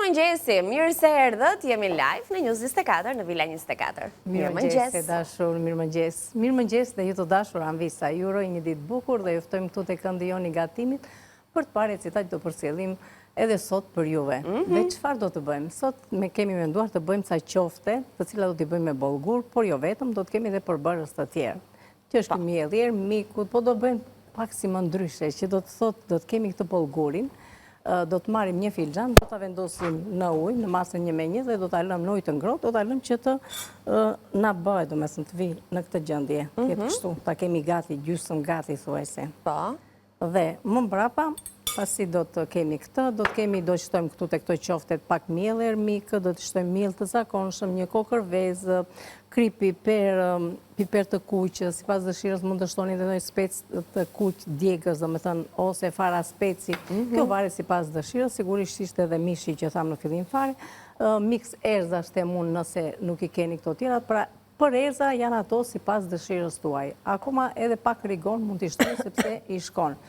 Mirëmëngjesi, mirë se erdhët, jemi live në News 24 në Villa 24. Mirëmëngjes, dashur, mirëmëngjes. Mirëmëngjes dhe ju të dashur Anvisa. Ju uroj një ditë bukur dhe ju ftojmë këtu te këndi jon i gatimit për të parë se do përcjellim edhe sot për juve. Dhe çfarë do të bëjmë? Sot kemi menduar të bëjmë ca qofte, të cilat do t'i bëjmë me bollgur, por jo vetëm, do të kemi edhe përbërës të tjerë. Që është mielli, mikut, po do bëjmë pak si më ndryshe, që do të thotë do të kemi këtë bollgurin. Do të marrim një filxhan, do ta vendosim në ujë, në masën 1:1 dhe do ta lëm në ujë të ngrohtë, do ta lëm që të na bëhet, domethënë të vi në këtë gjendje. Jetë kështu, ta kemi gati, gjysmë gati thuajse. Po. Dhe më mbrapa, pasi do të kemi këtë, do të shtojmë këtu te këto qoftet pak miell ermik, do të shtojmë miell të zakonshëm, një kokërvezë, kri piper të kuq, sipas dëshirës mund të shtoni edhe një specë të kuq djegës, domethënë ose fara speci. Kjo varet sipas dëshirës, sigurisht ishte edhe mishi që tham në fillim fare. Mix erzash them unë nëse nuk i keni këto tjera, pra për erza janë ato sipas dëshirës tuaj. Akoma edhe pak rigon mund t'i shtoni sepse i shkon.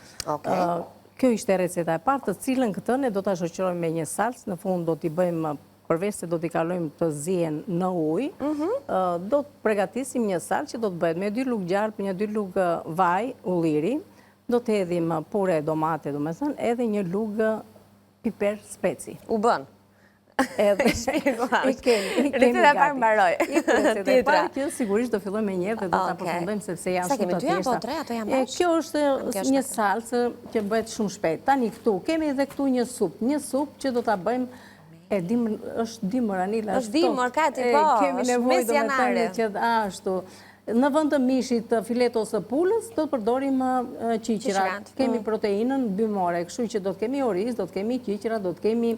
Kjo ishte receta e parë, të cilën këtë ne do ta shoqërojmë me një salcë, në fund do t'i bëjmë përveç se do t'i kalojmë të zihen në ujë, do të përgatisim një salcë që do të bëhet me 2 lugë gjarp, një 2 lugë vaj, ulliri, do të hedhim pure domate, domethënë, edhe një lugë piper speci. U bën. Edhe i kemi receta parë mbaroj. Receta parë që sigurisht do fillojmë me një herë dhe do ta përfundojmë sepse janë shumë të thjeshta. Sa kemi 2 apo 3, ato janë bash? Kjo është një salcë që bëhet shumë shpejt. Tani këtu kemi edhe këtu një supë që do ta bëjmë është dimër Anila. Është dimër, kati po, është mesjanare. Që ashtu. Në vend të mishit, filet ose pulës, do të përdorim qiqërat. Kemi proteinën bimore, kështu që do të kemi oriz, do të kemi qiqëra, do të kemi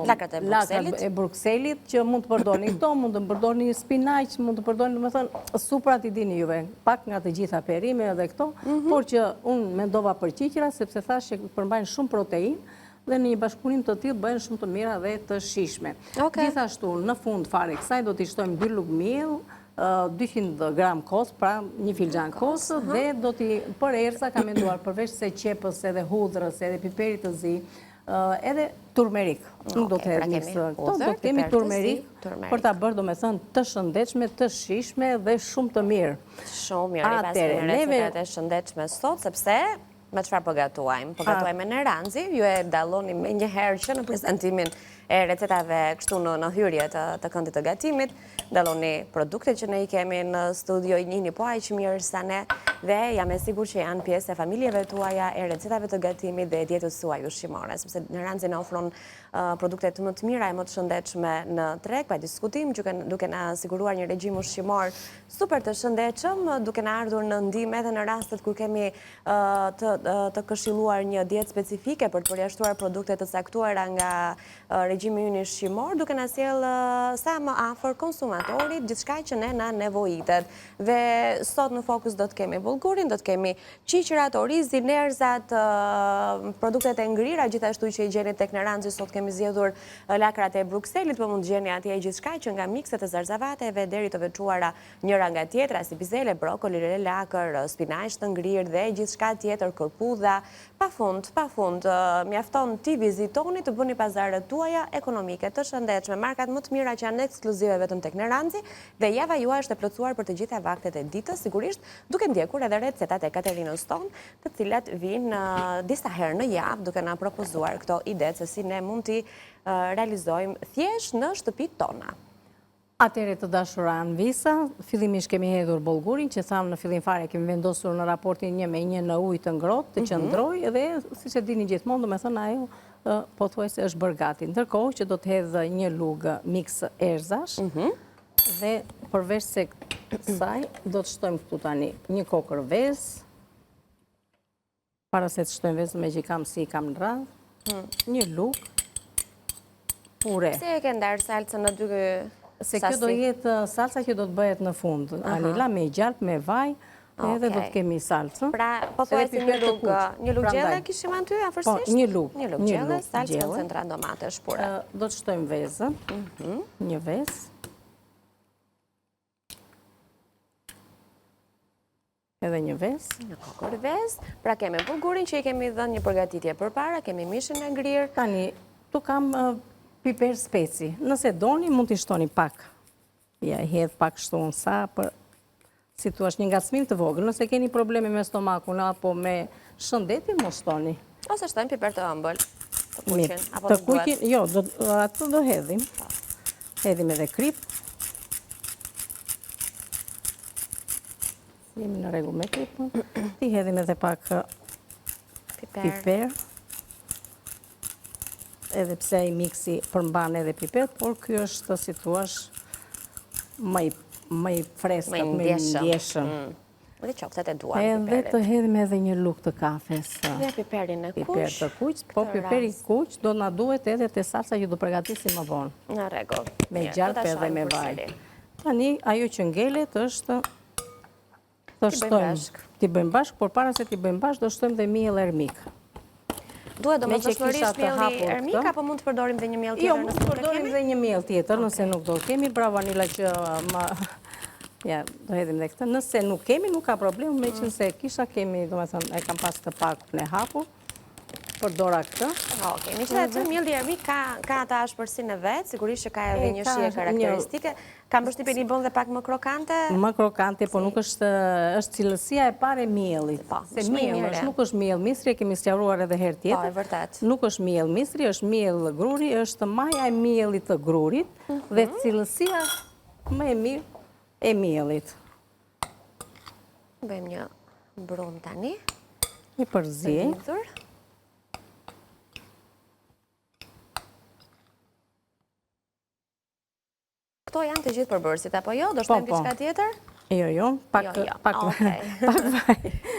lakrat e Brukselit, që mund të përdorni këto, mund të përdorni spinaq, mund të përdorni, domethënë, suprat i dini juve, pak nga të gjitha perime edhe këto, por që unë mendova për qiqëra, sepse thash që përmbajnë shumë proteinë, dhe në një bashkëpunim të tillë bëhen shumë të mira dhe të shijshme. Gjithashtu, në fund fare kësaj do t'i shtojmë 2 lugë miell, 200 gram kos, pra një filxhan kos, dhe do t'i për erza kam menduar përveç se qepës edhe hudrës, edhe piperit të zi, edhe turmerik. Nuk do të hedhim këto, do të kemi turmerik për ta bërë domethënë të shëndetshme, të shijshme dhe shumë të mirë. Shumë mirë, pastaj recetat e shëndetshme sot, sepse me çfarë po gatuajmë? Po gatuajmë në ranzi, ju e dalloni me një herë që në prezantimin e recetave kështu në hyrje të këndit të gatimit, dalloni produktet që ne i kemi në studio, i njihni po aq mirë sa ne, dhe jam e sigurt që janë pjesë e familjeve tuaja, e recetave të gatimit dhe e dietës suaj ushqimore, sepse në ranzi na ofron produktet më të mira e më të shëndetshme në treg, pa diskutim, duke na siguruar një regjim ushqimor super të shëndetshëm, duke na ardhur në ndihmë edhe në rastet kur kemi të këshilluar një dietë specifike për të përjashtuar produkte të caktuara nga regjimi ynë ushqimor, duke na sjell sa më afër konsumatorit gjithçka që ne na nevojitet. Dhe sot në fokus do të kemi bullgurin, do të kemi qiqërat, orizin, erzat, produktet e ngrira, gjithashtu që i gjeni tek në ranzi, sot kemi zgjedhur lakrat e Brukselit, po mund të gjeni atje gjithçka që nga mikset e zarzavateve deri të veçuara njëra nga tjetra, si bizele, brokoli, lakër, spinaq të ngrirë dhe gjithçka tjetër, kërpudha, pafund, mjafton ti vizitoni të bëni pazarët tuaja ekonomike të shëndetshme, markat më të mira që janë ekskluzive vetëm tek në ranzi, dhe java juaj është e plotësuar për të gjitha vaktet e ditës, sigurisht duke ndjekur edhe recetat e Katerinës tonë, të cilat vinë disa herë në javë duke na propozuar këto ide se si ne mund t'i realizojmë thjesht në shtëpitë tona. Atëherë të dashura Anvisa, fillimisht kemi hedhur bollgurin, që thamë në fillim fare kemi vendosur në raportin 1:1 në ujë të ngrohtë, të qëndrojë, dhe siç e dini gjithmonë, domethënë ajo pothuajse është bërë gati. Ndërkohë që do të hedh një lugë mix erzash, dhe përveç se kësaj do të shtojmë këtu tani një kokër vezë, para se të shtojmë vezën me që i kam në radhë, një lugë pure. Si e ke ndarë salcën në dy se kjo do jetë salca që do të bëhet në fund. Anila me gjalp, me vaj, edhe do të kemi salcën. Pra, po thua si një lugë gjelle kishim aty afërsisht? Po, një lugë. Një lugë gjelle, salcë koncentrat domate shpura. Do të shtojmë vezën, një vezë. Edhe një vezë. Një kokër vezë. Pra kemi bullgurin që i kemi dhënë një përgatitje përpara, kemi mishin e ngrirë. Tani, Tu kam piper speci. Nëse doni, mund t'i shtoni pak. Ja, hedh pak shtonë sa, për si tu është një ngacmim të vogël. Nëse keni probleme me stomakun apo me shëndetin, mos shtoni. Ose shtojmë piper të ëmbël, të kuqin, apo të kuqin, jo, atë do hedhim. Hedhim edhe krip. Jemi në rregull me kripën. Ti hedhim edhe pak piper. Edhe pse i miksi përmban edhe piper, por kjo është, si thuash, më i freskët, më i ndjeshëm. Dhe qoftet e duan piperit. Edhe të hedhim edhe një luk të kafes. Dhe piperin e kuq. Piper të kuq, po piperi kuq do na duhet edhe të salsa që do përgatisim më vonë. Në rregull. Me gjalp edhe me vaj. Tani, ajo që ngelet është të shtojmë. T'i bëjmë bashkë, por para se t'i bëjmë bashkë, do shtojmë dhe miell ermik. Duhet domosdoshmërisht mielli ermik, apo mund të përdorim dhe një miell tjetër? Jo, mund të përdorim dhe një miell tjetër, nëse nuk do kemi. Pra vanila që ja, do hedhim dhe këtë. Nëse nuk kemi, nuk ka problem, me që nëse kisha kemi, do me thënë, e kam pas të pakun e hapur, përdora këtë. Okej, mi që dhe mielli ermik ka ata ashpërsinë e vetë, sigurisht që ka edhe një shije karakteristike. Kam përshtypjen i bën dhe pak më krokante? Më krokante, po nuk është cilësia e parë e miellit. Se miell nuk është miell misri, e kemi sqaruar edhe herë tjetër. Po, e vërtet. Nuk është miell misri, është miell gruri, është maja e miellit të grurit dhe cilësia më e mirë e miellit. Bëjmë një brum tani. Një përzje. Këto janë të gjithë përbërësit, apo jo? Do shtojmë diçka tjetër? Jo, pak vaj.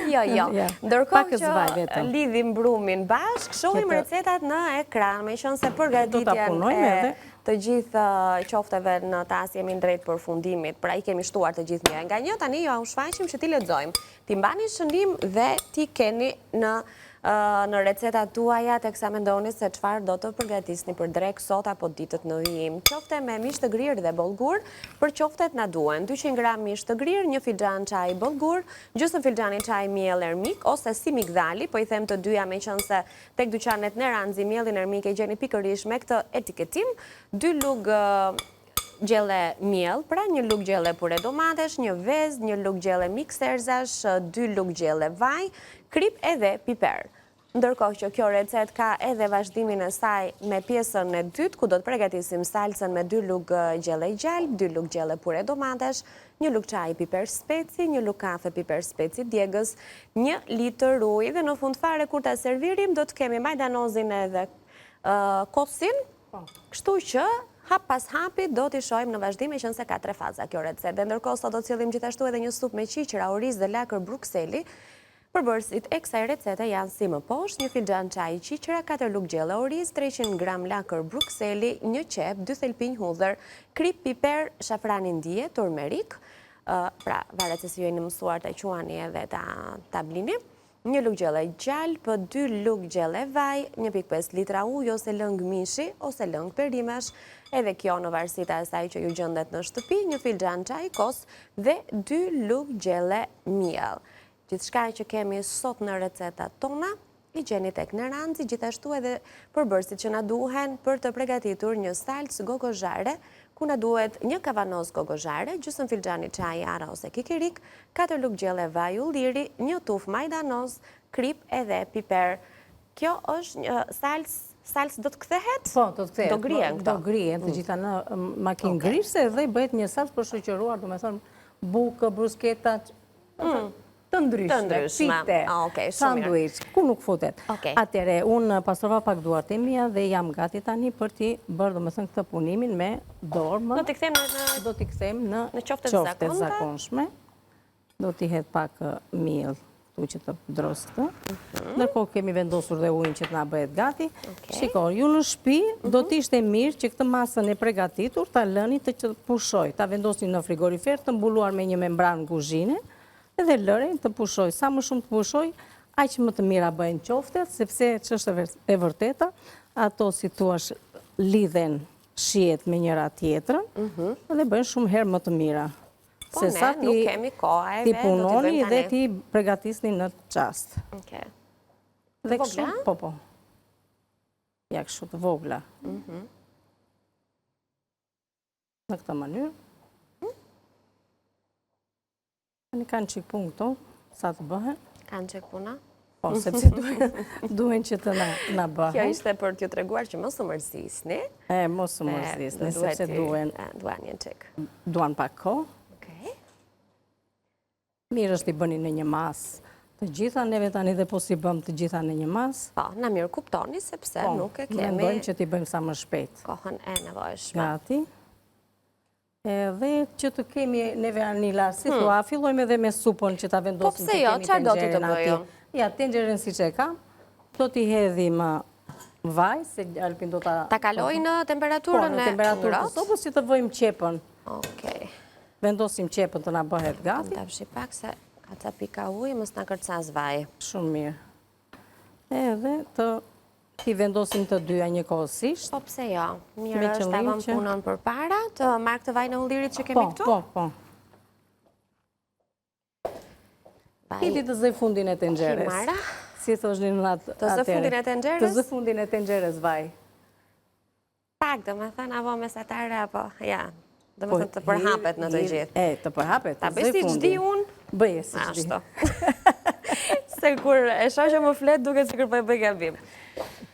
Jo. Ndërkohë që lidhim brumin bashkë, shohim recetat në ekran, me qënë se përgatitjen e të gjithë qofteve në tas jemi në drejt përfundimit, pra i kemi shtuar të gjithë një nga një, tani jo u shfaqim që ti lexojmë. Ti mbani shëndim dhe ti keni në recetat tuaja teksa mendoni se çfarë do të përgatisni për drek sot apo ditët në vijim. Qofte me mish të grirë dhe bollgur, për qoftet na duhen 200 gram mish të grirë, 1 filxhan çaj bollgur, gjysmë filxhani çaj miell ermik ose si migdali, po i them të dyja me qenë se tek dyqanet Neranzi miellin ermik e gjeni pikërisht me këtë etiketim, 2 lug gjelle miell, pra 1 lug gjelle pure domatesh, 1 vezë, 1 lug gjelle mix erzash, 2 lug gjelle vaj, krip edhe piper. Ndërkohë që kjo recet ka edhe vazhdimin e saj me pjesën e dytë, ku do të përgatisim salcën me 2 lug gjelle gjalp, 2 lug gjelle pure domatesh, 1 lug çaj piper speci, 1 lug kafe piper speci djegës, 1 litër ujë dhe në fund fare kur ta servirim do të kemi majdanozin edhe kosin, kështu që hap pas hapi do t'i shohim në vazhdim, e qenë se ka 3 faza kjo recet. Dhe ndërkohë sot do të sillim gjithashtu edhe një supë me qiqra, oriz dhe lakër brukseli. Përbërësit e kësaj recete janë si më poshtë: 1 filxhan çaj qiqra, 4 lug gjelle oriz, 300 gram lakër brukseli, 1 qep, 2 thelpinj hudhër, krip, piper, shafrani ndije, turmerik, pra varet se si jeni mësuar ta quani edhe ta blini. 1 lug gjelle gjalp, 2 lug gjelle vaj, 1.5 litra ujë ose lëng mishi ose lëng perimesh, edhe kjo në varësi të asaj që ju gjendet në shtëpi, 1 filxhan çaj kos dhe 2 lug gjelle miell. Gjithçka që kemi sot në recetat tona, i gjeni tek Neranzi, gjithashtu edhe përbërësit që na duhen për të përgatitur një salcë gogozhare, ku na duhet 1 kavanoz gogozhare, gjysmë filxhani çaj ara ose kikirik, 4 lug gjelle vaj ulliri, 1 tuf majdanoz, krip edhe piper. Kjo është një salcë do të kthehet? Po, do të kthehet. Do grihen këto. Do grihen të gjitha në makinë grishse dhe i bëhet një salcë për shoqëruar, do me thonë, bukë, brusketa, të ndryshme, pite, sanduiç, ku nuk futet. Atëre, unë pastrova pak duart e mia dhe jam gati tani për t'i bërë, do me thënë, këtë punimin me dorë. Do t'i kthem në qoftet zakonshme. Do t'i hedh pak miell këtu që të dros këtë. Ndërkohë kemi vendosur dhe ujin që t'na bëhet gati. Shiko, ju në shtëpi do t'ishte mirë që këtë masën e përgatitur ta lëni të pushoj, ta vendosni në frigorifer të mbuluar me një membranë kuzhine, edhe lëren të pushoj. Sa më shumë të pushoj, aq më të mira bëjnë qoftet, sepse që është e vërteta, ato si thuash lidhen shihet me njëra tjetrën, dhe bëjnë shumë herë më të mira. Po ne nuk kemi kohë ti punoni dhe ti përgatisni në çast. Okej. Dhe kështu, po. Ja kështu të vogla. Në këtë mënyrë. Një kanë qik punë këto, sa të bëhen. Kanë qik puna? Po, sepse duhen që të na bëhen. Kjo ishte për t'ju treguar që mos u mërzisni. Mos u mërzisni, sepse duhen një qik. Duan pak kohë. Mirë është i bëni në një mas të gjitha, neve tani dhe po si bëm të gjitha në një mas. Po, na mirë kuptoni, sepse nuk e kemi... Mendojmë që t'i bëjmë sa më shpejt. Kohën e nevojshme. Gati. Edhe që të kemi neve Anila, si thua, fillojmë edhe me supën që ta vendosim. Po pse jo, qarë do t'i të bëjo? Ja, tenxherën si që e kam, do t'i hedhim vaj, se Alpin do ta... Ta kaloj në temperaturën e në temperaturën të sopës që të vëjmë qepën. Okej. Vendosim qepën të na bëhet gati. Ta fshi pak se ka ca pika ujë, mos na kërcas vaj. Shumë mirë. Edhe t'i vendosim të dyja njëkohësisht. Po pse jo? Mirë është ta vëmë punën përpara, të marrë këtë vaj në ullirit që kemi këtu? Po. Hiti të zëj fundin e tenxheres. Himara? Si thosh një natë atere. Të zëj fundin e tenxheres? Të zëj fundin e tenxheres vaj. Pak, do me thënë avo mesatare, apo, ja. Do me thënë të përhapet në të gjithë. Të përhapet, të zëj fundin. Ta bëj si qdi unë? Bëje si qdi. Ashto. Se kur e shoqë më flet, duke si kur për bëj gabim.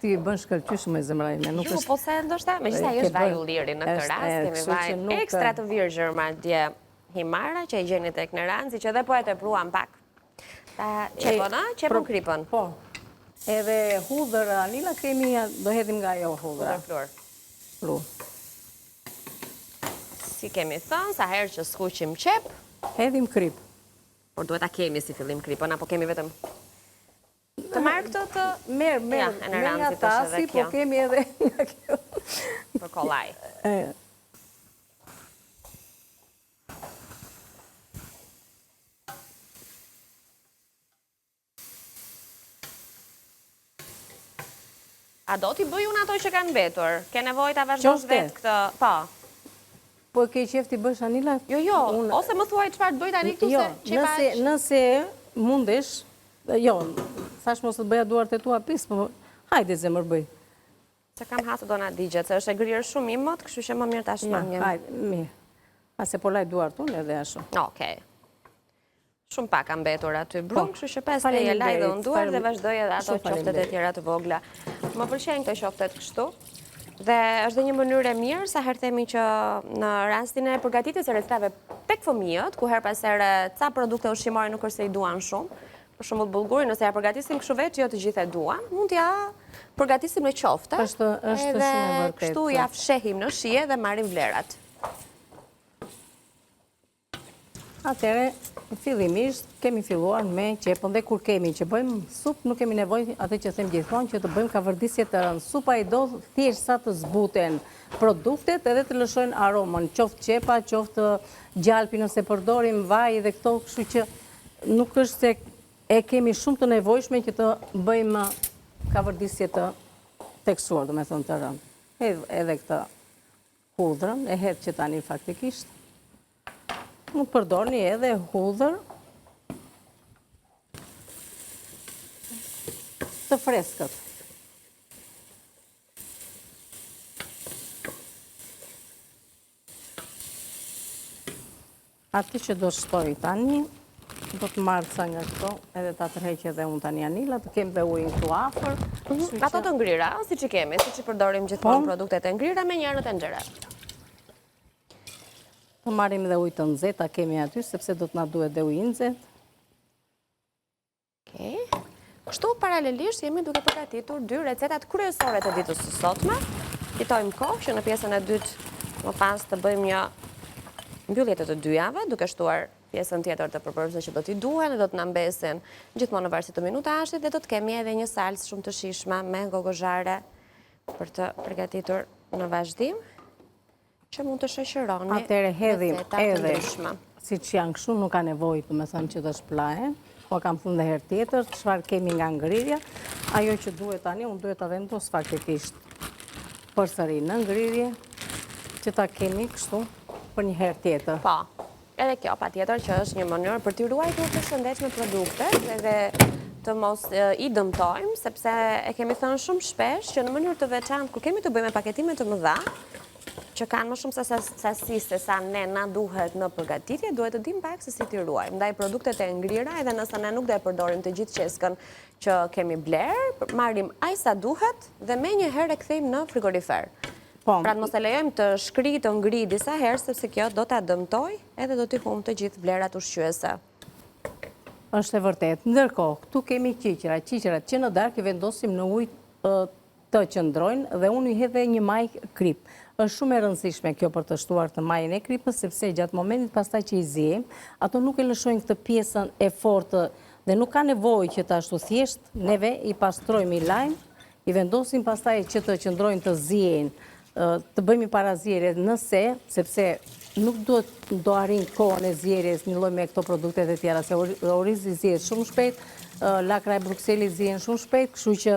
Ti bën shkëlqysh me zemra ime, nuk është... Po se ndoshta, me qëta është vaj ulliri në këtë rast, kemi vaj ekstra të virgjër ma dje himara, që i gjeni tek në ranzi, që dhe po e të pruam pak. Qepon kripën. Po. Edhe hudhër, Anila, kemi, do hedhim nga jo hudhëra. Flur. Si kemi thënë, sa herë që skuqim qep, hedhim krip. Por duhet ta kemi si fillim kripën, apo kemi vetëm... Të marrë këto të... Merë nga tasi, po kemi edhe nga kjo. Për kollaj. A do t'i bëj unë ato që kanë betur? Ke nevoj t'a vazhdosh vetë këtë... Po. Po ke qef t'i bësh, Anila? Jo, ose më thuaj qëfar të bëj tani këtu se që paq... Nëse mundesh, jo, thash mos të bëja duart e tua pis, po hajde zemër bëj. Se kam hasë do na digjet, se është e grirë shumë i mot, kështu që më mirë ta shmangem. Hajde, mirë. Ase po laj duart unë edhe ashtu. Okej. Shumë pak kam betur aty brumë, kështu që pas të e laj dhe unduar dhe vazhdoj edhe ato qoftet e tjera të vogla. Më pëlqenjë këto qoftet kështu. Dhe është dhe një mënyrë e mirë, sa herë themi që në rastin e përgatitjes e recetave tek fëmijët, ku her pas here ca produkte ushqimore nuk është se i duan shumë, për shembull bullgurin, nëse ja përgatisim kështu vetë, jo të gjithë e duan, mund t'ja përgatisim në qofte, edhe kështu ja fshehim në shije dhe marrim vlerat. Atere, fillimisht kemi filluar me qepën dhe kur kemi që bëjmë supë, nuk kemi nevojë atë që them gjithmonë që të bëjmë kavërdisje të rëndë. Supa i do thjesht sa të zbuten produktet edhe të lëshojnë aromën, qoftë qepa, qoftë gjalpi nëse përdorim vaj dhe këto, kështu që nuk është se e kemi shumë të nevojshme që të bëjmë kavërdisje të tekstuar, do me thonë të rëndë. Edhe këtë hudrën, e hedhë që tani faktikisht. Mund përdorni edhe hudhër të freskët. Ati që do shtoj tani, do të marrë ca nga këto, edhe ta tërheqë edhe unë tani Anila, të kemë dhe ujnë këtu afer. Ato të ngrira, si që kemi, si që përdorim gjithmonë produktet e ngrira me njërë të ngjëra. Të marim dhe ujë të nxehtë, kemi aty, sepse do të na duhet dhe ujë nxehtë. Okej. Kështu paralelisht jemi duke përgatitur dy recetat kryesore të ditës së sotme. Fitojmë kohë që në pjesën e dytë më pas të bëjmë një mbyllje të dy javëve, duke shtuar pjesën tjetër të përbërësve që do t'i duhen dhe do të na mbesin gjithmonë në varësi të minutazhit dhe do të kemi edhe një salsë shumë të shijshme me gogozhare për të përgatitur në vazhdim, që mund të shoqëroni. Atëre hedhim edhe, si që janë kështu, nuk ka nevojë të me thëmë që të shplahen, po kam thënë dhe herë tjetër, çfarë kemi nga ngrirja, ajo që duhet tani, unë duhet të vendos faktikisht përsëri në ngrirje, që ta kemi kështu për një herë tjetër. Po, edhe kjo pa tjetër që është një mënyrë për t'i ruajtur të shëndetshme produktet edhe të mos i dëmtojmë, sepse e kemi thënë shumë shpesh që në mënyrë të veçantë, kur kemi të bëjmë paketime të mëdha, që kanë më shumë sasi se sa ne na duhet në përgatitje, duhet të dim pak se si t'i ruajmë. Ndaj produktet e ngrira, edhe nëse ne nuk do e përdorim të gjithë qeskën që kemi bler, marrim aq sa duhet dhe me një herë e kthejmë në frigorifer. Pra të mos e lejojmë të shkri, të ngri disa herë, sepse kjo do t'a dëmtoj edhe do t'i humbë të gjithë vlerat ushqyese. Është e vërtet. Ndërkohë, këtu kemi qiqërat që në darkë i vendosim në ujë të qëndrojnë dhe unë i hedhe një majë krip. Është shumë e rëndësishme kjo për të shtuar të majën e kripës, sepse gjatë momentit pastaj që i ziejmë, ato nuk e lëshojnë këtë pjesën e fortë dhe nuk ka nevojë që të ashtu thjesht, neve i pastrojmë i lajmë, i vendosim pastaj që të qëndrojnë të ziejnë, të bëjmë i para zjerjes nëse, sepse nuk do arrin kohën e zjerjes një lloj me këto produktet e tjera, se orizi zihet shumë shpejt, lakra e Bruxellit zihen shumë shpejt, kështu që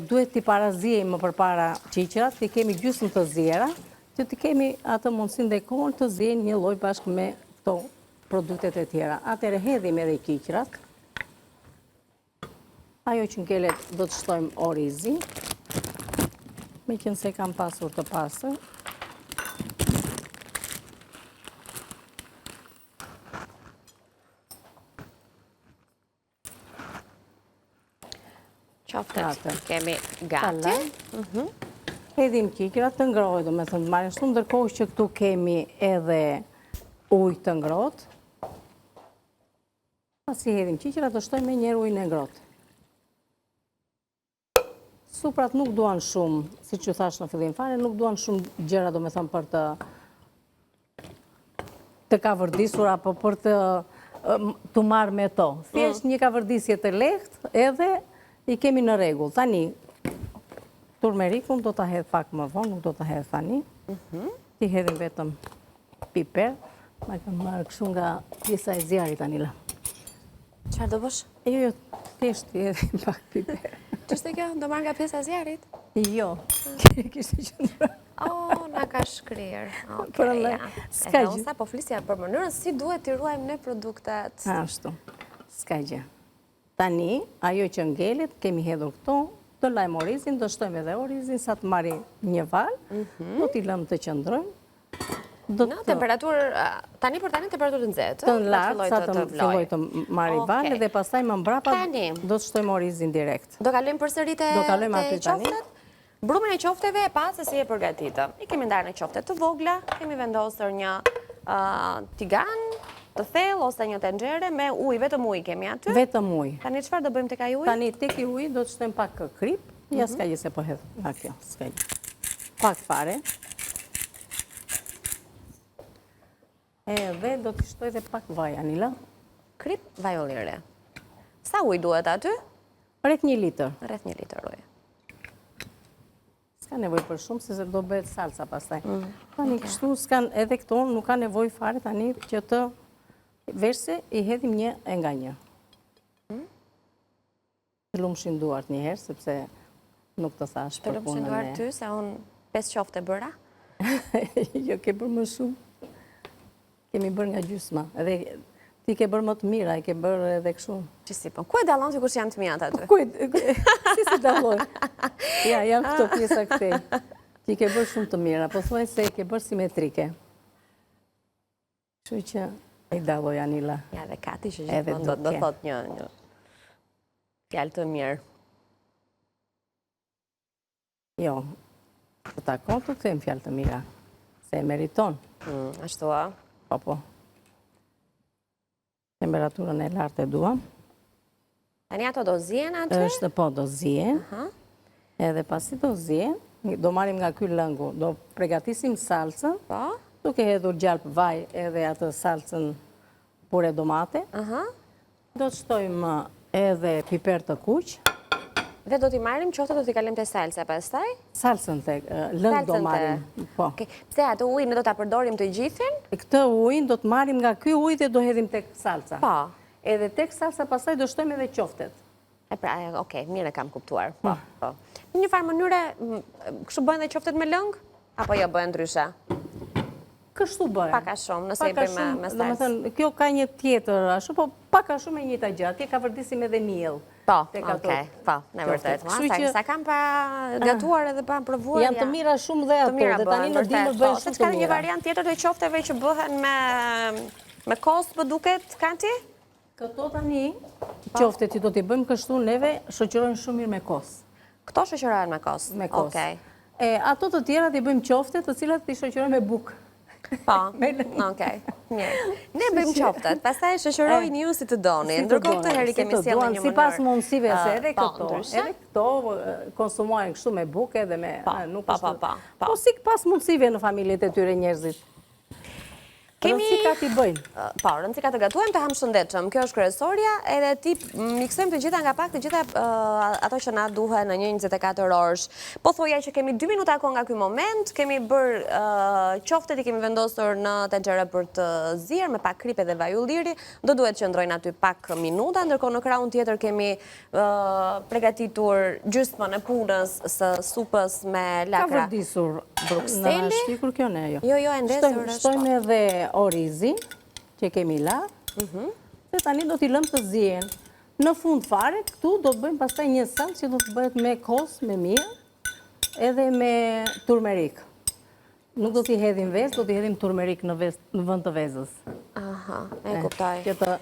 duhet t'i parazijemi më përpara qiqërat, t'i kemi gjysmë të zjera, që t'i kemi atë mundësinë dhe kohën të zihen një lloj bashkë me këto produktet e tjera. Atëherë hedhim edhe qiqërat. Ajo që ngelet do të shtojmë orizi, me qenë se kam pasur të pasur. Qoftet kemi gati. Hedhim qiqërat të ngrohtë, do me thënë marrin shumë, ndërkohë që këtu kemi edhe ujë të ngrohtë. Pasi hedhim qiqërat, do shtojmë me njerë ujën e ngrohtë. Suprat nuk duan shumë, si që thash në fillim fare, nuk duan shumë gjëra, do me thëmë, për të kavërdisur, apo për të marrë me to. Thjesht një kavërdisje të lehtë, edhe i kemi në rregull. Tani, turmerikun do ta hedh pak më vonë, nuk do ta hedh tani. Ti hedhim vetëm piper, ma kam marrë kështu nga pjesa e zjarit Anila. Çfarë do bësh? Jo, thjesht ti hedhim pak piper. Ç'është kjo? Do marr nga pjesa e zjarit? Jo, kishte qëndruar. Na ka shkrir. Për Allah, s'ka gjë. Unë po flisja për mënyrën si duhet t'i ruajmë ne produktet. Ashtu, s'ka gjë. Tani, ajo që ngelet, kemi hedhur këto, do lajmë orizin, do shtojmë edhe orizin, sa të marri një valë, do t'i lëmë të qëndrojnë. Në temperaturë, tani për tani temperaturë të nxehtë, të lartë, sa të filloj të marri valë, dhe pastaj më mbrapa do të shtojmë orizin direkt. Do kalojmë përsëri te qoftet? Brumin e qofteve e pa se si e përgatitëm. I kemi ndarë në qoftet të vogla, kemi vendosur një tigan të thellë ose një tenxhere me ujë, vetëm ujë kemi aty. Vetëm ujë. Tani çfarë do bëjmë tek ai uji? Tani tek i uji do të shtojmë pak krip, ja s'ka gjë se po hedh nga kjo, s'ka gjë. Pak fare. Edhe do të shtoj dhe pak vaj, Anila. Krip, vaj ullire. Sa ujë duhet aty? Rreth 1 litër. Rreth 1 litër ujë. S'ka nevoj për shumë, se do bëhet salsa pastaj. Tani kështu, edhe këto nuk ka nevoj fare tani që të verse i hedhim një e nga një. Të lumshin duart një herë, sepse nuk të thash për punën e... Të lumshin duart ty, se unë 5 qofte bëra? Jo, ke bërë më shumë. Kemi bërë nga gjysma. Edhe ti ke bërë më të mira, i ke bërë edhe kështu. Qësi po, ku e dalon që kush janë të mijat aty? Si dalon? Ja, janë këto pjesa këtej. Ti ke bërë shumë të mira, po thuaj se i ke bërë simetrike. Kështu që i daloj, Anila. Ja, dhe Kati që gjithmonë do thot një fjalë të mirë. Jo, të takon të them fjalë të mira, se e meriton. Ashtu a? Po. Temperaturën e lartë e duam. Tani ato do zien aty? Është po, do zien. Edhe pasi do zien, do marim nga ky lëngu, do pregatisim salcën, duke hedhur gjalp vaj edhe atë salcën pure domate. Do të shtojmë edhe piper të kuq. Dhe do t'i marim qofte do t'i kalim të salsa pastaj? Salsën të lëng do marim. Pse atë ujnë ne do t'a përdorim të gjithin? Këtë ujnë do të marim nga ky ujë dhe do hedhim tek salsa. Po. Edhe tek salsa pastaj do shtojmë edhe qoftet. E pra, okej, mirë e kam kuptuar. Po. Në një farë mënyre, kështu bëhen dhe qoftet me lëng? Apo jo bëhen ndryshe? Kështu bëhen. Paka shumë, nëse i bëjmë me salsë. Kjo ka një tjetër ashtu, po paka shumë e njëjta gjë. Atje ka vërdisim edhe miell. Po, okej, po, në vërtet. Sa kam pa gatuar edhe pa provuar. Janë të mira shumë dhe ato, dhe tani në dimër bëjnë shumë të mira. Ka një mira. variant tjetër të qofteve që bëhen me kostë, më duket, Kanti? Këto tani, qofte që do t'i bëjmë kështu, neve shoqërojnë shumë mirë me kostë. Këto shoqërohen me kostë? Me kostë. Ato të tjera t'i bëjmë qofte të cilat t'i shoqërojnë me bukë. Po, okej, mirë. Ne bëjmë qoftet, pastaj shoqërojnë ju si të doni. Ndërkohë këtë herë kemi sjellë në një mënyrë. Sipas mundësive se edhe këto konsumojnë kështu me bukë edhe me nuk është. Po si pas mundësive në familjet e tyre njerëzit. Rëndësika t'i bëjnë. Po, rëndësika të gatuajmë të hamë shëndetshëm. Kjo është kryesorja, edhe ti miksojmë të gjitha nga pak të gjitha ato që na duhen në një 24 orësh. Po thoja që kemi 2 minuta akon nga ky moment, kemi bërë qoftet i kemi vendosur në tenxhere për të zier me pak kripe dhe vaj ulliri, do duhet që ndrojnë aty pak minuta, ndërkohë në krahun tjetër kemi përgatitur gjysmën e punës së supës me lakra. Ka vërdisur Brukseli. Në shpikur kjo ne jo. Jo, e ndesur është. Shtojmë edhe orizin që kemi la, dhe tani do t'i lëmë të zien. Në fund fare, këtu do të bëjmë pastaj një salcë që do të bëhet me kos, me mirë, edhe me turmerik. Nuk do t'i hedhim vezë, do t'i hedhim turmerik në vend të vezës. Aha, e kuptoj. Që të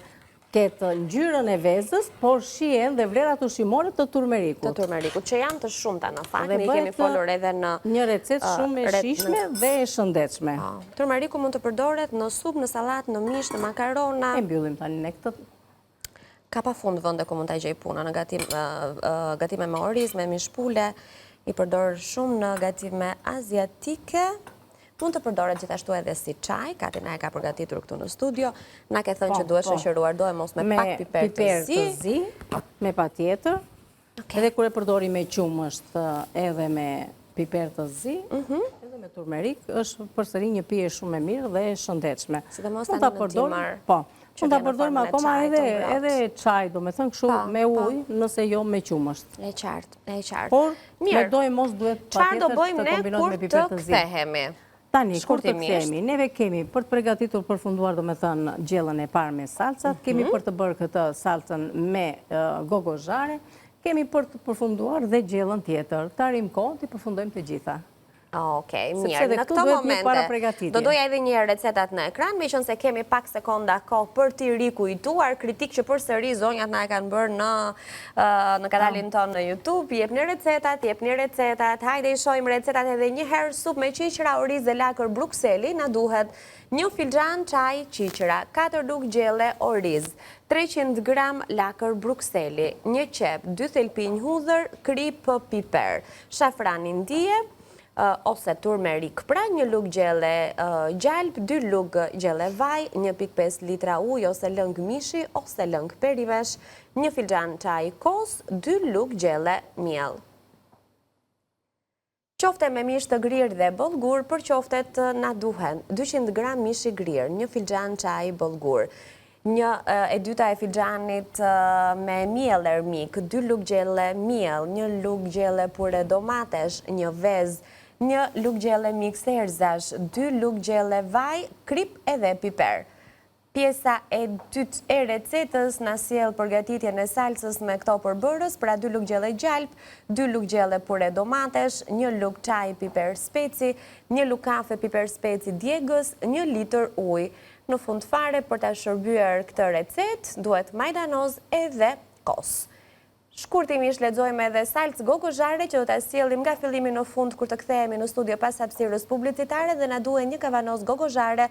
ketë ngjyrën e vezës, por shihen dhe vlerat ushqimore të turmerikut. Të turmerikut, që janë të shumta në fakt, ne kemi folur edhe në një recetë shumë e shijshme dhe e shëndetshme. Turmeriku mund të përdoret në supë, në sallatë, në mish, në makarona. E mbyllim tani ne këtë. Ka pafund vende ku mund ta gjej puna në gatime me oriz, me mishpule, i përdor shumë në gatime aziatike. Mund të përdoret gjithashtu edhe si çaj, Kati na e ka përgatitur këtu në studio. Na ke thënë që duhet shoqëruar doje mos me pak piper të zi. Me patjetër. Edhe kur e përdori me qumë është edhe me piper të zi, edhe me turmerik, është përsëri një pije shumë e mirë dhe e shëndetshme. Sidomos tani në dimër. Po. Mund ta përdorim akoma edhe çaj, domethënë kështu me ujë, nëse jo me qumësht. E qartë. Por me dojë mos duhet patjetër të kombinohet me piper të zi. Çfarë do bëjmë ne kur të kthehemi? Tani, kur të kthehemi, neve kemi për të përgatitur përfunduar, domethënë gjellën e parë me salcat, kemi për të bërë këtë salcën me gogozhare, kemi për të përfunduar dhe gjellën tjetër. Ta arrim kohën të përfundojmë të gjitha. Okej, mirë. Në këto momente, do doja edhe një recetat në ekran, me qënë se kemi pak sekonda kohë për t'i rikujtuar, kritik që përsëri zonjat na e kanë bërë në kanalin tonë në YouTube, jepni recetat, hajde i shojmë recetat edhe një herë sup me qiqra, oriz dhe lakër Brukseli, na duhet 1 filxhan çaj qiqra, 4 lugë gjelle oriz, 300 gram lakër Brukseli, 1 qep, 2 thelpinj hudhër, kripë piper, shafran indije, ose turmerik, pra 1 lugë gjelle gjalp, 2 lugë gjelle vaj, 1.5 litra ujë ose lëng mishi ose lëng perivesh, 1 filxhan çaj kos, 2 lugë gjelle miell. Qofte me mish të grirë dhe bollgur, për qoftet na duhen 200 gram mishi grirë, 1 filxhan çaj bollgur, 1/2 e filxhanit me miell ermik, 2 lugë gjelle miell, 1 lugë gjelle pure domatesh, 1 vezë, 1 lugë gjelle mix erzash, 2 lugë gjelle vaj, krip edhe piper. Pjesa e dytë e recetës na sjell përgatitjen e salcës me këto përbërës, pra 2 lugë gjelle gjalp, 2 lugë gjelle pure domatesh, 1 lugë çaj piper speci, 1 lugë kafe piper speci djegës, 1 litër ujë. Në fund fare, për ta shërbyer këtë recetë, duhet majdanoz edhe kos. Shkurtimisht lexojmë edhe salcë gogozhare që do ta sjellim nga fillimi në fund kur të kthehemi në studio pas hapësirës publicitare dhe na duhet 1 kavanoz gogozhare,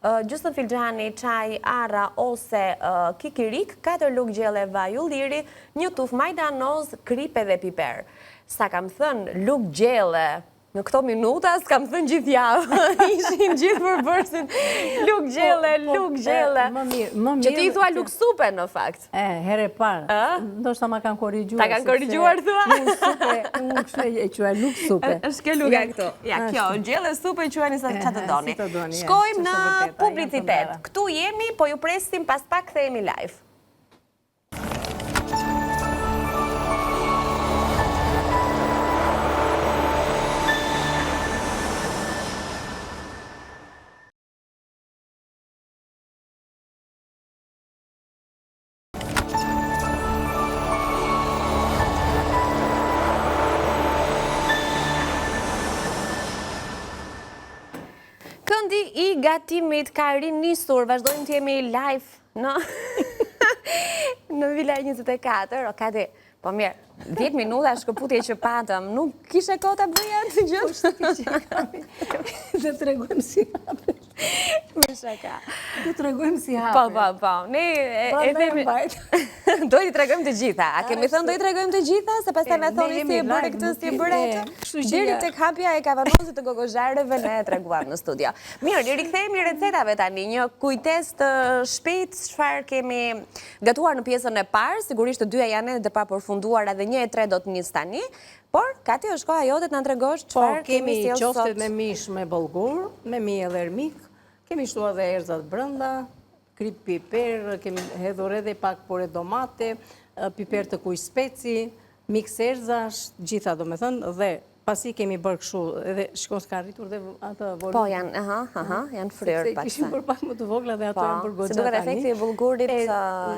gjysmë filxhani çaj arra ose kikirik, 4 lugë gjelle vaj ulliri, 1 tuf majdanoz, kripë dhe piper. Sa kam thënë lugë gjelle në këto minuta, s'kam thënë gjithë javë, ishin gjithë përbërësin lugë gjelle. Që ti i thua lugë supe në fakt. Here parë, ndoshta ma kanë korrigjuar. Ta kanë korrigjuar, thua? Unë kështu e quaj lugë supe. Është kjo lugë këtu. Ja, kjo, gjelle supe quajni sa që të doni. Shkojmë në publicitet. Këtu jemi, po ju presim pas pak kthehemi live. Vendi i gatimit ka rinisur, vazhdojmë të jemi live në Vila 24. O, Kati, po mirë, 10 minuta shkëputje që patëm, nuk kishe kota bëja të gjënë? Dhe të regojmë si hape. Me shaka. Dhe të regojmë si hape. Po. Ne e themi... Do i të regojmë të gjitha. A kemi thënë do i të regojmë të gjitha? Se pas ta me thoni si e bërë këtë, si e bërë atë? Diri të hapja e kavanozit të gogozhareve ne e të reguam në studio. Mirë, i rikthejmë recetave tani. Një kujtes të shpejt, çfarë kemi gatuar në pjesën e parë. Sigurisht të dyja janë edhe të papërfunduara dhe 1 e 3 do të nis tani. Por, Kati, është koha jote të na tregosh çfarë kemi sjellë sot. Kemi qoftet me mish me bollgur, me miell ermik, kemi shtuar edhe erëzat brenda, krip piper, kemi hedhur edhe pak pore domate, piper të kuj speci, miks erëzash, gjitha do me thënë, dhe pasi kemi bërë kështu, edhe shkon s'ka rritur dhe atë volume. Po, janë fryrë pak. Kishim bërë pak më të vogla dhe ato janë bërë goxha tani. Si duket efekti i bullgurit.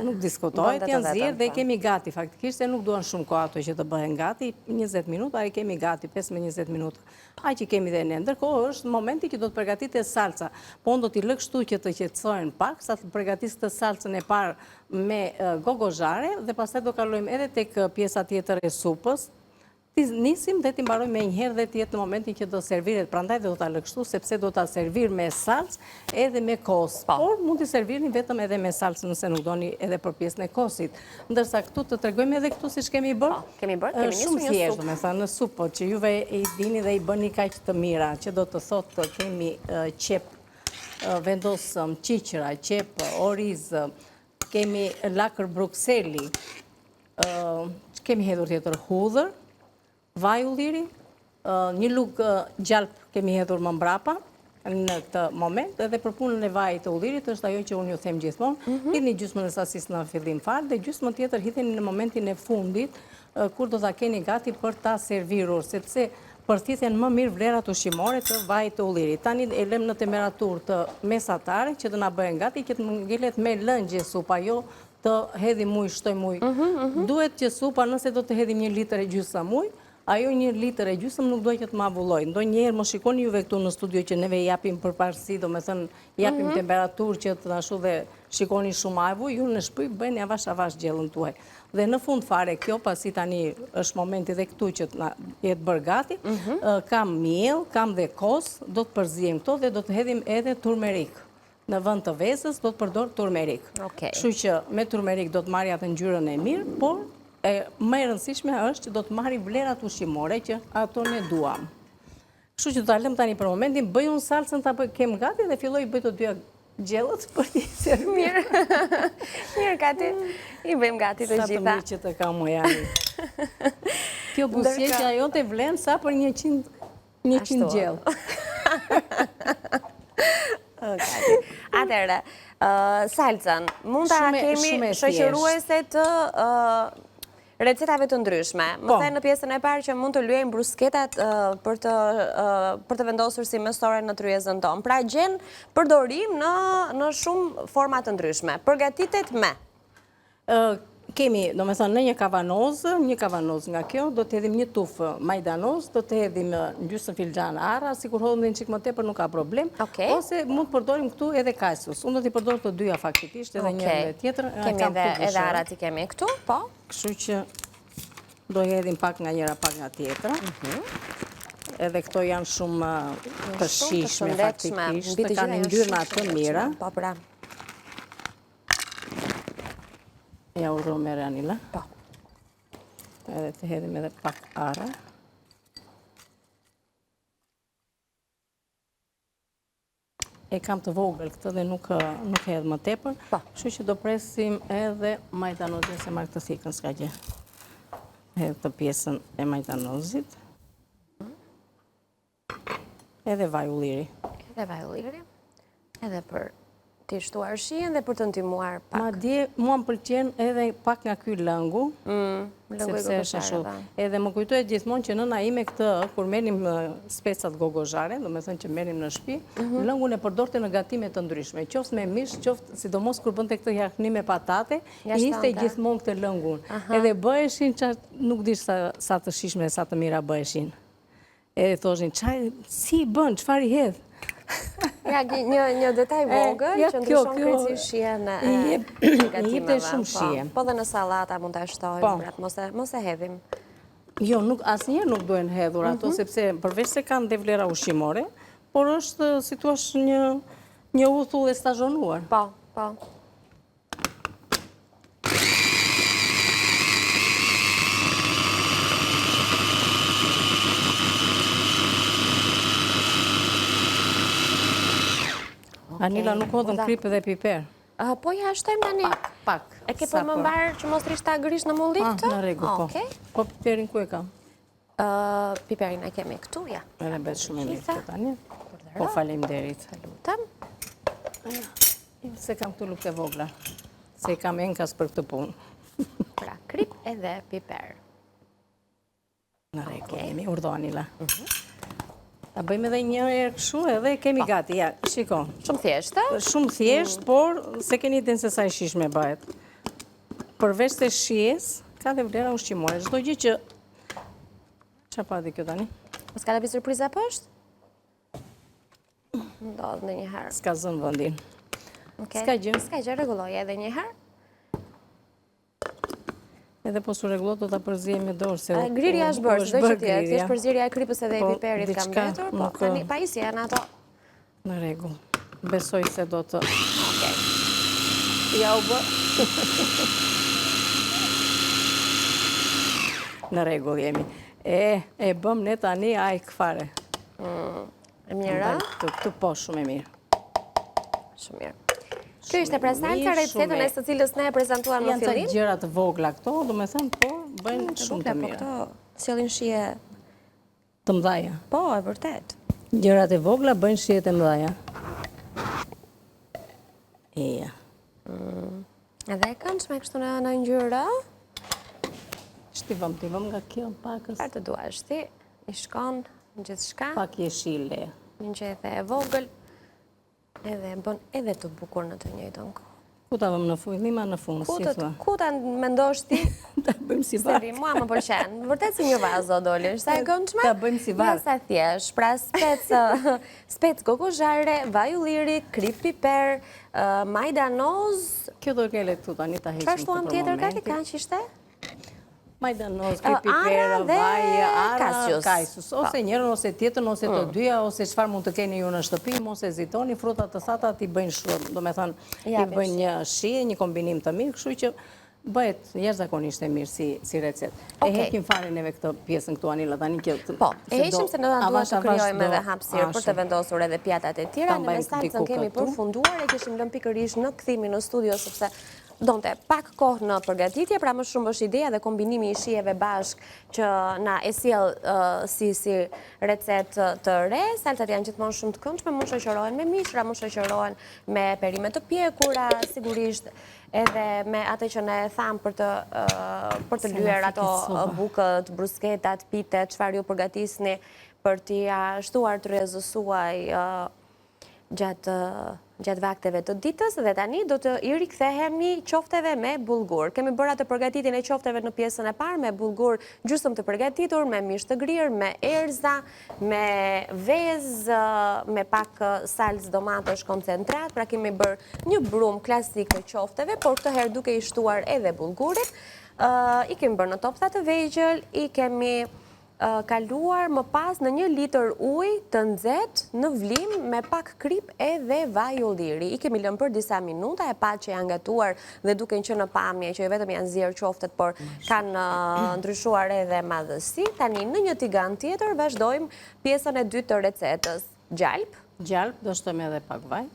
Nuk diskutohet, janë zirë dhe kemi gati faktikisht, se nuk duan shumë kohë ato që të bëhen gati, 20 minuta, a i kemi gati, 15-20 minuta. A që kemi dhe ne, ndërkohë është momenti që do të përgatit e salca, po unë do t'i lë kështu që të qetësojnë pak, sa të përgatis të salcën e parë me gogozhare, dhe pastaj do kalojmë edhe tek pjesa tjetër e supës. Nisim dhe t'i mbarojmë me njëherë dhe t'jetë në momentin që do serviret, prandaj dhe do t'a lëkshtu, sepse do t'a servir me salcë edhe me kos. Por mund t'i servirni vetëm edhe me salcë nëse nuk doni edhe për pjesën e kosit. Ndërsa këtu të tregojmë edhe këtu si shkemi bërë. Kemi nisur shumë thjeshtë, me thënë, në supë, që juve i dini dhe i bëni kaq të mira, që do të thotë kemi qep, vendosëm, qiqra, qep, oriz, kemi lakër brukseli, kemi hedhur tjetër hudhër, vaj ulliri, një lugë gjalp kemi hedhur më mbrapa në këtë moment, edhe për punën e vajit të ullirit është ajo që unë ju them gjithmonë, hidhni gjysmën e sasisë në fillim fare dhe gjysmën tjetër hidhni në momentin e fundit, kur do ta keni gati për ta servirur, sepse përthithen më mirë vlerat ushqimore të vajit të ullirit. Tani e lëm në temperaturë të mesatare që të na bëhen gati, që të ngjilet me lëngje supa, jo të hedhim ujë, shtoj ujë. Duhet që supa, nëse do të hedhim 1 litër e gjysmë ujë, ajo 1 litër e gjysmë nuk dojë që të ma vulloj. Ndonjëherë më shikoni juve këtu në studio që neve japim përparësi, do me thënë japim temperaturë që të nashu dhe shikoni shumë ajvu, ju në shpëj bëjnë avash gjellën tuaj. Dhe në fund fare kjo, pasi tani është momenti dhe këtu që të jetë bërë gati, kam miell, kam dhe kos, do të përzijem këto dhe do të hedhim edhe turmerik. Në vend të vezës do të përdor turmerik. Kështu që me turmerik do të marrë atë ngjyrën e mirë, por më e rëndësishme është që do të marri vlerat ushqimore që ato ne duam. Kështu që do ta lëm tani për momentin, bëj unë salcën ta kem gati dhe filloj bëj të dyja gjellët për t'i servir. Mirë, Kati, i bëjmë gati të gjitha. Sa të mirë që të kam Mojani. Kjo busjeqja jote vlen sa për 100 gjellë. Atëherë, salcën, mund ta kemi shoqëruese të recetave të ndryshme. Më the në pjesën e parë që mund të lyejmë brusketat për të vendosur si mesore në tryezën tonë. Pra gjen përdorim në shumë forma të ndryshme. Përgatitet me? Kemi, do me thënë, në një kavanoz nga kjo, do të hedhim 1 tufë majdanoz, do të hedhim gjysmë filxhan arra, sikur hodhëm dhe në qikë më tepër nuk ka problem, ose mund të përdorim këtu edhe kajsus. Unë do t'i përdor të dyja faktikisht, edhe një dhe tjetër. Kemi edhe arrat i kemi këtu, po? Kështu që do hedhim pak nga njëra, pak nga tjetra. Edhe këto janë shumë të shishme faktikisht, të kanë ngjyrna të mira. Po, pra. Ja urro me ranila. Po. Edhe të hedhim edhe pak ara. E kam të vogël këtë dhe nuk hedh më tepër. Kështu që do presim edhe majdanozin se marrë të thikën s'ka gjë. Hedh të pjesën e majdanozit. Edhe vaj ulliri. Edhe për t'i shtuar shien dhe për të ndihmuar pak. Madje mua më pëlqen edhe pak nga ky lëngu, sepse është ashtu. Edhe më kujtohet gjithmonë që nëna ime këtë, kur merrim specat gogozhare, do me thënë që merrim në shtëpi, lëngun e përdorte në gatime të ndryshme, qoftë me mish, qoftë sidomos kur bënte këtë jakni me patate, i niste gjithmonë këtë lëngun. Edhe bëheshin nuk di sa të shishme, sa të mira bëheshin. Edhe thoshin, si i bën, çfarë i hedh? Ja, një detaj vogël që ndryshon krejtësisht shijen e gatimeve. Shumë shije. Po dhe në salata mund të shtojmë, mos e hedhim. Jo, asnjëherë nuk duhen hedhur ato, sepse përveç se kanë dhe vlera ushqimore, por është, si thua, një uthull e stazhonuar. Po. Anila, nuk hodhëm kripë dhe piper. Po ja shtojmë tani. Pak. E ke për më mbarë që mos rish ta gërish në mullit këtë? Në rregull, po. Po piperin ku e kam? Piperin e kemi këtu, ja. Edhe bet shumë e mirë këtë tani. Po faleminderit. Lutem. Se kam këtu lupë të vogla. Se kam enkas për këtë punë. Pra, krip edhe piper. Në rregull, jemi urdhë Anila. Ta bëjmë edhe një herë kështu edhe kemi gati. Ja, shiko. Shumë thjeshtë? Shumë thjesht, por se keni dinë se sa e shishme bëhet. Përveç se shijes, ka dhe vlera ushqimore. Çdo gjë që... Qa pati kjo tani? S'ka të bi surpriza poshtë? Ndodhë në njëherë. S'ka zënë vëndin. S'ka gjë. S'ka gjë, regulloj edhe njëherë. Edhe po su regullot do të përzijem me dorë. Grirja është bërë, së dhe që tjetë, thjesht përzirja e krypës edhe i piperit kam betur, po pa isi janë ato. Në regull. Besoj se do të... Ja u bë. Në regull jemi. E bëm ne tani aj këfare. E mirë? Këtu po shumë e mirë. Shumë mirë. Kjo ishte pra salca recetën e së cilës ne e prezentuam në fillim. Janë të gjëra të vogla këto, do me thënë, po, bëjnë shumë të mirë. Po këto sjellin shije të mdhaja. Po, e vërtet. Gjërat e vogla bëjnë shije të mdhaja. Eja. Edhe këndshme kështu në ngjyrë. Shtivëm nga kjo pakës. Çfarë të duash ti? I shkon gjithçka. Pak jeshile. Një gjethe e vogël. Edhe bën edhe të bukur në të njëjtën kohë. Ku ta vëmë në fillim a në fund, si thua? Ku ta mendosh ti? Ta bëjmë si varë. Seri, mua më pëlqen. Vërtet si një vazo dolish. Sa e këndshme? Ta bëjmë si varë. Ja sa thjesht. Pra spec kokozhare, vaj ulliri, krip piper, majdanoz. Kjo do kele këtu tani ta heqim këtë për momentin. Tjetër gati kanë që ishte? Majdanoz, krip piper, vaj, ara, kajsus. Ose njërën, ose tjetën, ose të dyja, ose qëfar mund të keni ju në shtëpi, mos e zitoni, frutat të thata ti bëjnë shumë, do me thënë, ti bëjnë një shije, një kombinim të mirë, kështu që bëhet jashtëzakonisht e mirë si recet. E heqim fare neve këtë pjesën këtu, Anila, tani kjo... Po, e heqim se në duhet të kryojmë edhe hapësirë për të vendosur edhe pjatat e tjera, në mesatën kemi përfunduar, e kishim lënë pikërisht në këthimi në studio, sepse donte pak kohë në përgatitje, pra më shumë është ideja dhe kombinimi i shijeve bashk që na e sjell si recet të re. Salcat janë gjithmonë shumë të këndshme, mund shoqërohen me mishra, mund shoqërohen me perime të pjekura, sigurisht edhe me atë që ne tham për të lyer ato bukët, brusketat, pitet, çfarë ju përgatisni për t'ia shtuar të rrezësuaj gjatë vakteve të ditës, dhe tani do të i rikthehemi qofteve me bulgur. Kemi bërë atë përgatitjen e qofteve në pjesën e parë me bulgur gjysmë të përgatitur, me mish të grirë, me erza, me vezë, me pak salcë domatesh koncentrat, pra kemi bërë një brum klasik të qofteve, por këtë herë duke i shtuar edhe bulgurit. I kemi bërë në topsa të vegjël, i kemi kaluar më pas në 1 litër ujë të nxehtë në vlim me pak krip edhe vaj ulliri. I kemi lënë për disa minuta, e pa që janë gatuar dhe duken që në pamje, që vetëm janë zier qoftet, por kanë ndryshuar edhe madhësi. Tani në një tigan tjetër vazhdojmë pjesën e dytë të recetës. Gjalp. Gjalp, do shtojmë edhe pak vaj.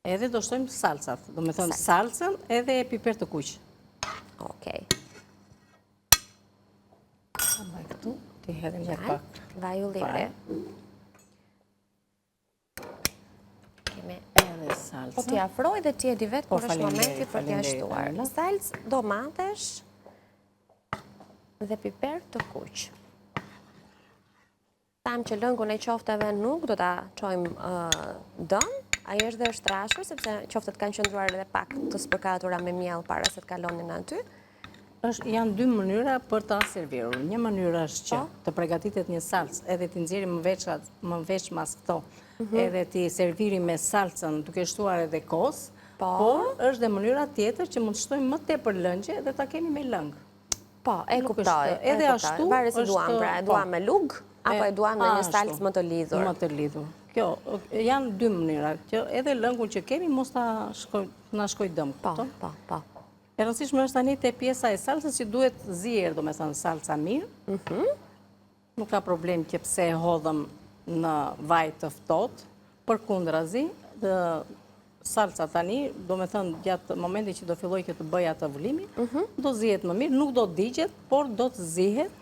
Edhe do shtojmë salcat. Do me thënë salcën edhe piper të kuq. Okej. Vaj këtu, ti hedhim dhe pak. Vaj ulliri. Kemi edhe salca. Po t'i afroj dhe ti e di vetë kur është momenti për t'ia shtuar. Salcë, domatesh dhe piper të kuq. Tham që lëngun e qofteve nuk do t'a çojmë dëm. Ai është dhe është trashur, sepse qoftet kanë qëndruar edhe pak të spërkatura me miell para se të kalonin aty. Janë dy mënyra për ta serviru. Një mënyrë është që të përgatitet një salcë, edhe t'i nxjerri më veç mas këto, edhe t'i serviri me salcën duke shtuar edhe kos, por është dhe mënyra tjetër që mund të shtojmë më tepër lëngje dhe ta kemi me lëngë. Po, e kuptoj. Edhe ashtu Varet si duam, pra e duam me lugë, apo e duam në një salcë më të lidhur. Më të lidhur. Kjo, janë dy mënyra, që edhe lëngun që kemi mos na shkoj dëm. Po. E rëndësishme është tani te pjesa e salcës që duhet zier, do me thënë salca mirë. Nuk ka problem që pse e hodhëm në vaj të ftohtë, përkundrazi, salca tani, do me thënë gjatë momenti që do filloj këtë bëj atë vëllimi, do zihet më mirë, nuk do të digjet, por do të zihet,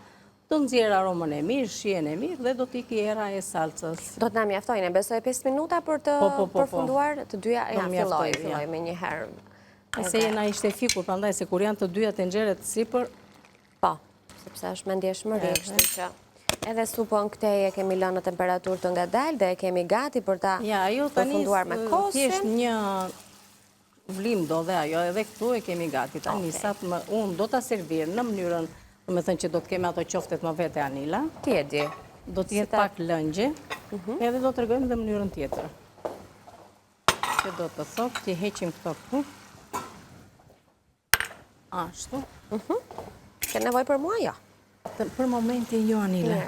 do nxjerr aromën e mirë, shijen e mirë dhe do t'iki era e salcës. Do të na mjaftojnë, besoj 5 minuta për të përfunduar të dyja, filloj me një herë. Se jena ishte fikur, prandaj se kur janë të dyja tenxhere të sipër. Po, sepse është me ndjeshmëri, kështu që edhe supën këtej e kemi lënë në temperaturë të ngadalë dhe e kemi gati për ta përfunduar me kosin. Thjesht një vlim do dhe ajo, edhe këtu e kemi gati. Tani unë do ta servir në mënyrën, do me thënë që do të kemi ato qoftet më vete Anila. Ti e di. Do t'jetë pak lëngje, edhe do të regojmë dhe mënyrën tjetër. Që do të thotë, që heqim këto këtu. Ashtu. Ke nevoj për mua, jo? Për momentin jo, Anila.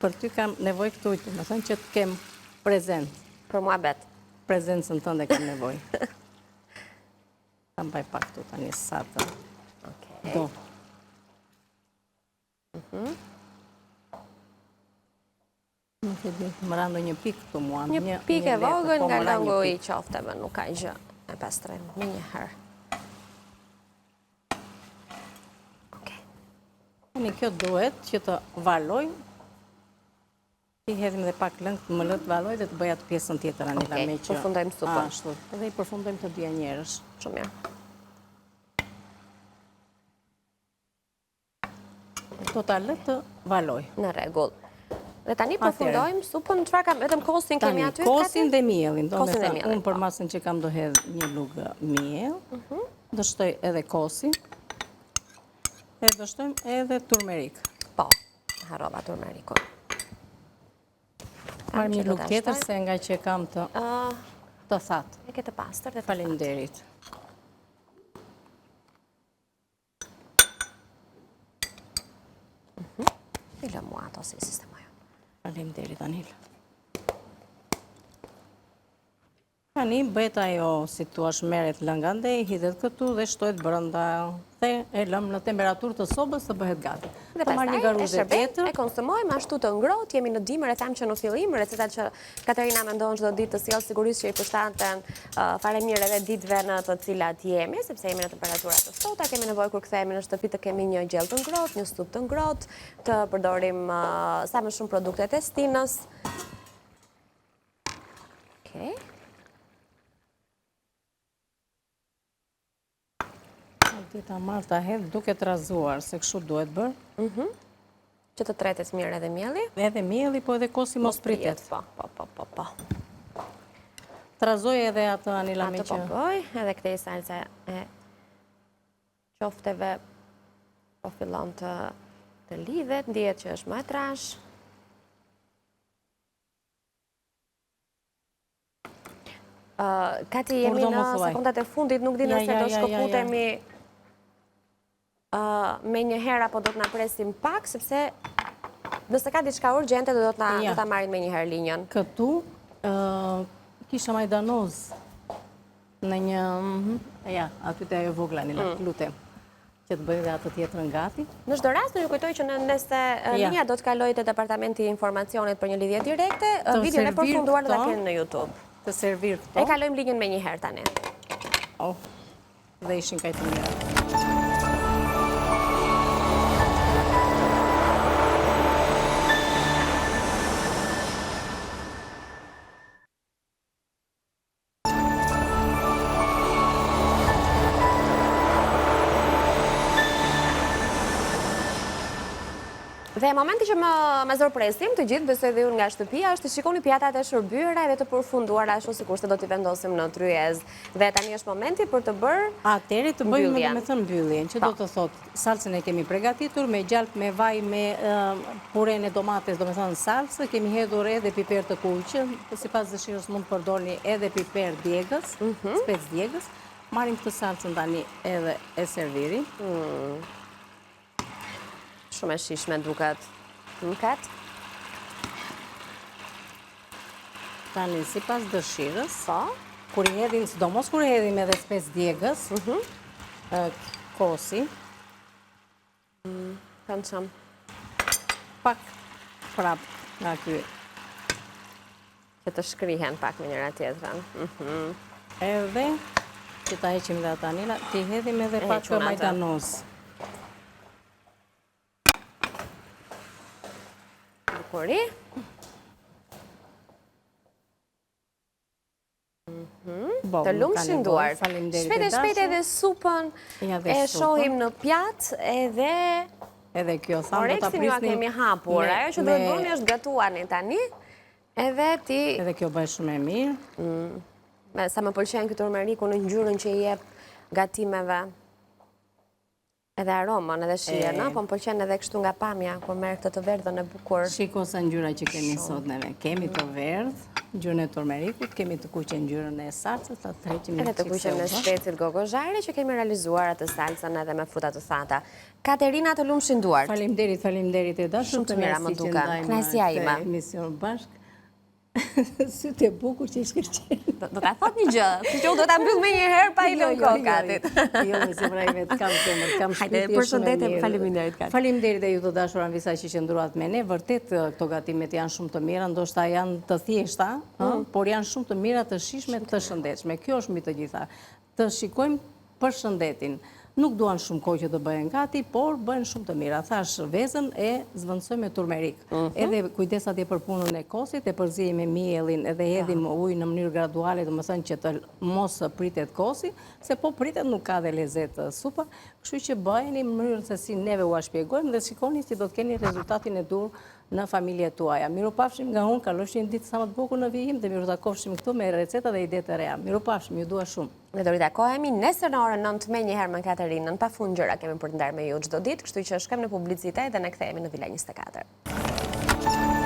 Për ty kam nevoj këtu, me thënë që të kem prezent. Për mua bet. Prezencën tënde kam nevoj. Kam baj pak këtu, tani satë. Do. Nuk e di, më rando një pik këtu mua. Një pik e vogën nga lëngu i qofteve, nuk ka gjë e pastrem, me një herë. Kjo duhet që të valoj, i hedhim dhe pak lëngë, më lë të valoj dhe të bëja të pjesën tjetër, Anila, me që... përfundojmë supën. Ashtu, edhe i përfundojmë të dyja njerësh. Shumë mirë. Do ta lë të valoj. Në rregull. Dhe tani përfundojmë supën, çfarë kam, vetëm kosin kemi aty? Kosin dhe mielin, do me thënë, unë për masën që kam do hedh një lugë miel, do shtoj edhe kosin, e do shtojmë edhe turmerik. Po, harrova turmerikun. Marë një lukë tjetër, se nga që kam të thatë. E ke të pastër dhe të thatë. Faleminderit. Ila mua ato si sistemojnë. Faleminderit, Anila. Tani bëhet ajo, si tu është meret lëngande, hidhet këtu dhe shtojt brënda dhe e lëmë në temperaturë të sobës të bëhet gati. Dhe pastaj e shërbet, e konsumojmë ashtu të ngrohtë, jemi në dimër, e thamë që në fillim, recetat që Katerina mendon çdo ditë të sjellë sigurisht që i përshtaten fare mirë edhe ditëve në të cilat jemi, sepse jemi në temperatura të ftohta, kemi nevojë kur kthehemi në shtëpi të kemi një gjell të ngrohtë, një supë të ngrohtë, të përdorim sa më shumë produktet e stinës. Okej. Ta marrë ta hedhë duke të razuar, se kështu duhet bërë. Që të tretet mirë edhe mielli? Edhe mielli, po edhe kosi mos pritet. Po. Të razoj edhe atë, Anila, me që... Atë po bëj, edhe këtej salca e qofteve po fillon të lidhet, ndihet që është më e trash. Kati, jemi në sekundat e fundit, nuk di nëse do shkëputemi me një herë apo do të na presim pak, sepse nëse ka diçka urgjente do ta marrin me një herë linjën. Këtu kisha majdanoz në një... Ja, aty të ajo vogla, Anila, lutem, që të bëjë dhe atë tjetërën gati. Në çdo rast, ju kujtoj që nëse linja do të kalojë te departamenti i informacionit për një lidhje direkte, videon e përfunduar do ta keni në YouTube. Të servir këto. E kalojmë linjën me një herë tani. Dhe ishin kajtë mirë. Dhe momenti që më zorpresim të gjithë, besoj dhe unë nga shtëpia, është të shikoni pjatat e shërbyera dhe të përfunduara ashtu sikur se do t'i vendosim në tryezë. Dhe tani është momenti për të bërë Atëherë të bëjmë me thënë mbylljen, që do të thotë salcën e kemi përgatitur me gjalp, me vaj, me puren e domates, do me thënë salcë, kemi hedhur edhe piper të kuqë, sipas dëshirës mund të përdorni edhe piper djegës, spec djegës. Marrim këtë salcën tani edhe e servirim. Shumë e shishme duket. Mëkat. Tani sipas dëshirës, Po. kur i hedhim, sidomos kur i hedhim edhe spec djegës, kosi, Kanë qëmë. pak prap nga ky. Që të shkrihen pak me njëra tjetrën. Edhe, që ta heqim dhe atanila, ti hedhim edhe pak majdanos. Bukuri. Të lumë shinduar. Shpejt edhe supën e shohim në pjatë edhe... Edhe kjo, thamë do të Oreksin ju kemi hapur, ajo që do të bëni është gatuani tani, edhe ti... Edhe kjo bëjë shumë e mirë. Sa më pëlqen këtë turmeriku në ngjyrën që i jep gatimeve. Edhe aromën, edhe shijen, po më pëlqen edhe kështu nga pamja, kur merr këtë të verdhën e bukur. Shiko sa ngjyra që kemi sot neve. Kemi të verdh, ngjyrën e turmerikut, kemi të kuqe ngjyrën e salcës, ta heqim edhe të kuqen e shpecit gogozhare që kemi realizuar atë salcën edhe me fruta të thata. Katerina, të lumë shinduar. Faleminderit e dashur. Shumë të mira më duka. Kënaqësia ime. Emision bashk. Sytë e bukur që i shkërqen. Do ta thot një gjë, që unë do ta mbyll me një herë pa i lënë kokatit. Jo, me zemra ime të kam zemër, kam shpirtin shumë mirë. Përshëndetje, faleminderit Katë. Faleminderit e ju të dashur Anvisa që qëndruat me ne. Vërtet këto gatimet janë shumë të mira, ndoshta janë të thjeshta, por janë shumë të mira, të shishme, të shëndetshme. Kjo është mbi të gjitha. Të shikojmë për shëndetin. Nuk duan shumë kohë që të bëhen gati, por bëhen shumë të mira. Thash, vezën e zvendësoj me turmerik. Edhe kujdes atje për punën e kosit, e përzijim me mielin edhe hedhim ujë në mënyrë graduale, do të thënë që të mos pritet kosi, se po pritet nuk ka dhe lezet supa, kështu që bëheni në mënyrën se si neve u shpjegojmë dhe shikoni si do të keni rezultatin e dur në familjet tuaja. Mirupafshim nga unë, kalofshi një ditë sa më të bukur në vijim dhe mirupafshim këtu me receta dhe ide të reja. Mirupafshim, ju dua shumë. Ne do ritakohemi nesër në orën 9 me njëherë me Katerinën, pa fund gjëra kemi për të ndarë me ju çdo ditë, kështu që shkojmë në publicitet dhe ne kthehemi në Vila 24.